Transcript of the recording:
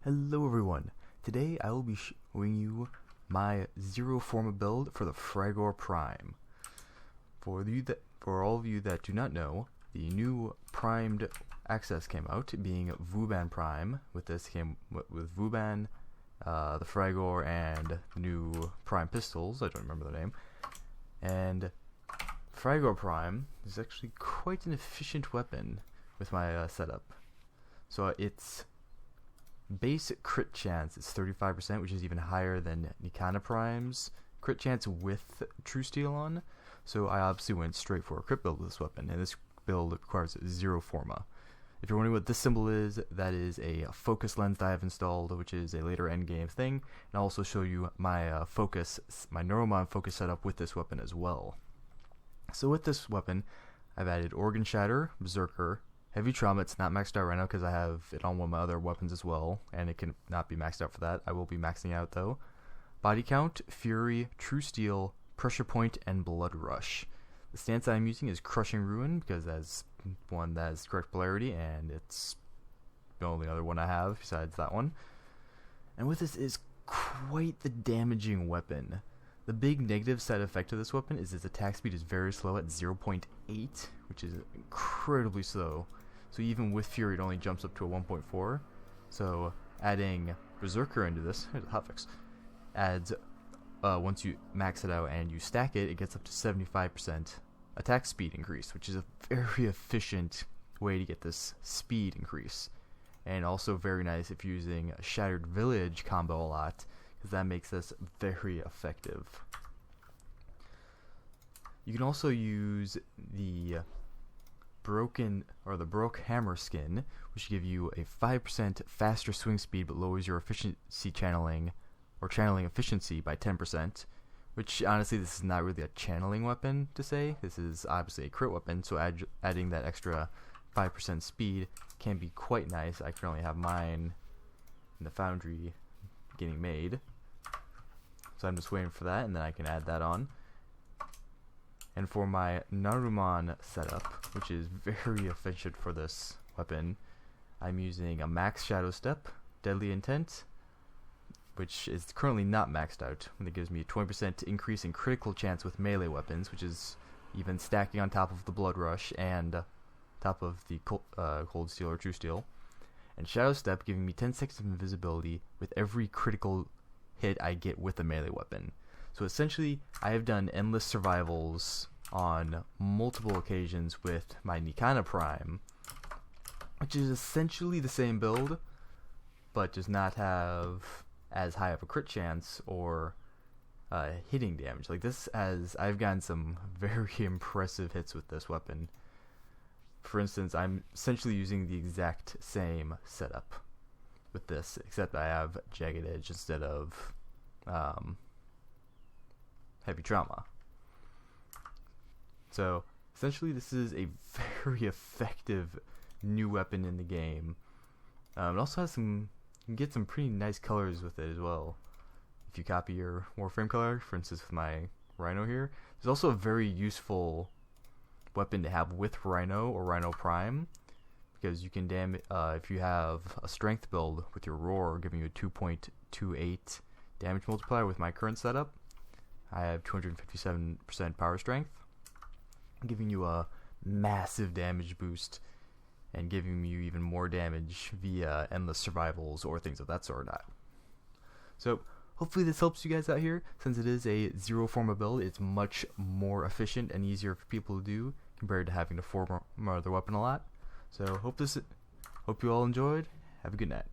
Hello everyone. Today I will be showing you my zero forma build for the Fragor Prime. For all of you that do not know, the new primed access came out, being Vuban Prime. With this came with Vuban, the Fragor, and the new Prime pistols. I don't remember the name. And Fragor Prime is actually quite an efficient weapon with my setup. So its base crit chance is 35%, which is even higher than Nikana Prime's crit chance with True Steel on. So I obviously went straight for a crit build with this weapon, and this build requires zero forma. If you're wondering what this symbol is, that is a focus lens that I have installed, which is a later endgame thing. And I'll also show you my my Neuromon focus setup with this weapon as well. So with this weapon, I've added Organ Shatter, Berserker, Heavy Trauma. It's not maxed out right now because I have it on one of my other weapons as well, and it can not be maxed out for that. I will be maxing out though. Body Count, Fury, True Steel, Pressure Point, and Blood Rush. The stance I'm using is Crushing Ruin because that's one that has correct polarity, and it's the only other one I have besides that one. And with this is quite the damaging weapon. The big negative side effect of this weapon is its attack speed is very slow at 0.8, which is incredibly slow. So even with Fury, it only jumps up to a 1.4. So adding Berserker into this, here's a hotfix, adds, once you max it out and you stack it, it gets up to 75% attack speed increase, which is a very efficient way to get this speed increase. And also very nice if you're using a Shattered Village combo a lot, because that makes this very effective. You can also use the Broke Hammer skin, which give you a 5% faster swing speed but lowers your efficiency channeling efficiency by 10%, which honestly this is not really a channeling weapon to say. This is obviously a crit weapon, so adding that extra 5% speed can be quite nice. I currently have mine in the foundry getting made, so I'm just waiting for that, and then I can add that on. And for my Narumon setup, which is very efficient for this weapon, I'm using a max Shadow Step, Deadly Intent, which is currently not maxed out, and it gives me a 20% increase in critical chance with melee weapons, which is even stacking on top of the Blood Rush and top of the Cold Steel or True Steel. And Shadow Step giving me 10 seconds of invisibility with every critical hit I get with a melee weapon. So essentially, I have done endless survivals on multiple occasions with my Nikana Prime, which is essentially the same build, but does not have as high of a crit chance or hitting damage. Like this, I've gotten some very impressive hits with this weapon. For instance, I'm essentially using the exact same setup with this, except I have Jagged Edge instead of Heavy Trauma. So essentially this is a very effective new weapon in the game. It also has you can get some pretty nice colors with it as well. If you copy your Warframe color, for instance with my Rhino here, there's also a very useful weapon to have with Rhino or Rhino Prime, because you can if you have a strength build with your Roar giving you a 2.28 damage multiplier. With my current setup, I have 257% power strength, giving you a massive damage boost and giving you even more damage via endless survivals or things of that sort. So hopefully this helps you guys out here. Since it is a zero forma build, it's much more efficient and easier for people to do compared to having to forma their weapon a lot. So hope you all enjoyed. Have a good night.